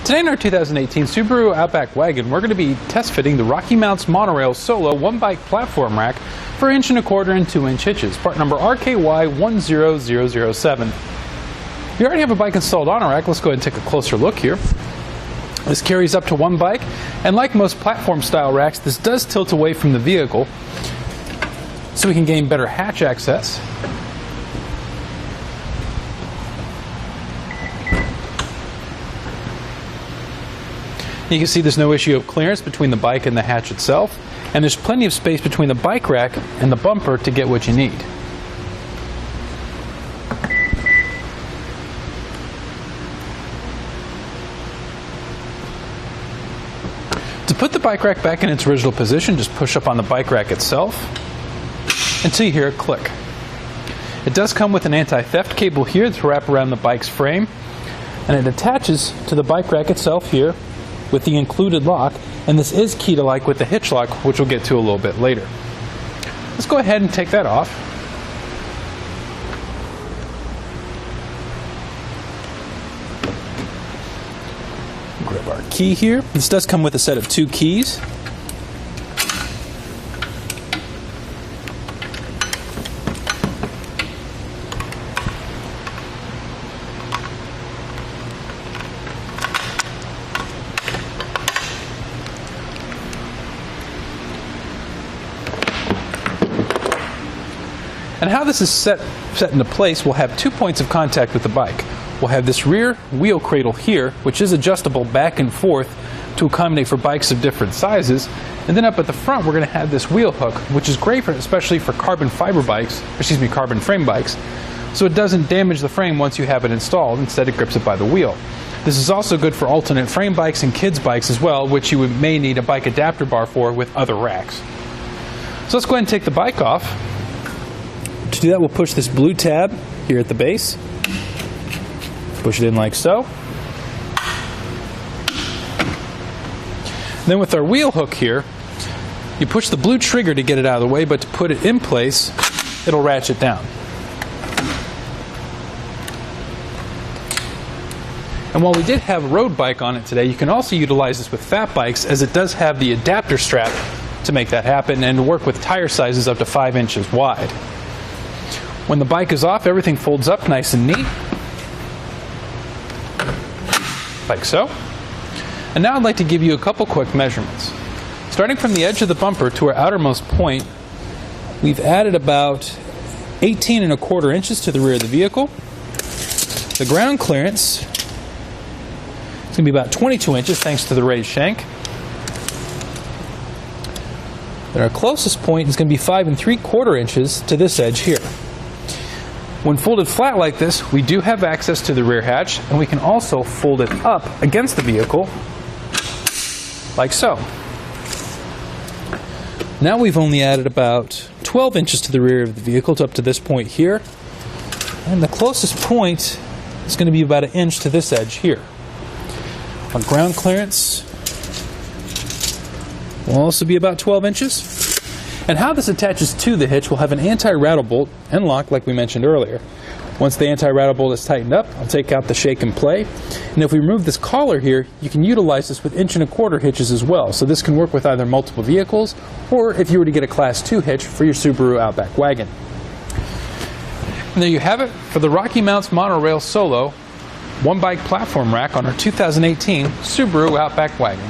Today in our 2018 Subaru Outback Wagon, we're going to be test fitting the RockyMounts MonoRail Solo one-bike platform rack for 1 1/4 and 2-inch hitches, part number RKY10007. If you already have a bike installed on a rack, let's go ahead and take a closer look here. This carries up to one bike, and like most platform style racks, this does tilt away from the vehicle so we can gain better hatch access. You can see there's no issue of clearance between the bike and the hatch itself, and there's plenty of space between the bike rack and the bumper to get what you need. To put the bike rack back in its original position, just push up on the bike rack itself until you hear a click. It does come with an anti-theft cable here to wrap around the bike's frame, and it attaches to the bike rack itself here with the included lock, and this is key to like with the hitch lock, which we'll get to a little bit later. Let's go ahead and take that off. Grab our key here. This does come with a set of 2 keys. And how this is set into place, we'll have 2 points of contact with the bike. We'll have this rear wheel cradle here, which is adjustable back and forth to accommodate for bikes of different sizes. And then up at the front, we're going to have this wheel hook, which is great especially for carbon frame bikes, so it doesn't damage the frame once you have it installed. Instead, it grips it by the wheel. This is also good for alternate frame bikes and kids bikes as well, which you may need a bike adapter bar for with other racks. So let's go ahead and take the bike off. To do that, we'll push this blue tab here at the base. Push it in like so. And then with our wheel hook here, you push the blue trigger to get it out of the way, but to put it in place, it'll ratchet down. And while we did have a road bike on it today, you can also utilize this with fat bikes, as it does have the adapter strap to make that happen and to work with tire sizes up to 5 inches wide. When the bike is off, everything folds up nice and neat, like so. And now I'd like to give you a couple quick measurements. Starting from the edge of the bumper to our outermost point, we've added about 18 1/4 inches to the rear of the vehicle. The ground clearance is going to be about 22 inches thanks to the raised shank. And our closest point is going to be 5 3/4 inches to this edge here. When folded flat like this, we do have access to the rear hatch, and we can also fold it up against the vehicle, like so. Now we've only added about 12 inches to the rear of the vehicle up to this point here, and the closest point is going to be about 1 inch to this edge here. Our ground clearance will also be about 12 inches. And how this attaches to the hitch, will have an anti-rattle bolt and lock like we mentioned earlier. Once the anti-rattle bolt is tightened up, I'll take out the shake and play. And if we remove this collar here, you can utilize this with 1 1/4 hitches as well. So this can work with either multiple vehicles, or if you were to get a Class 2 hitch for your Subaru Outback Wagon. And there you have it for the RockyMounts MonoRail Solo one-bike platform rack on our 2018 Subaru Outback Wagon.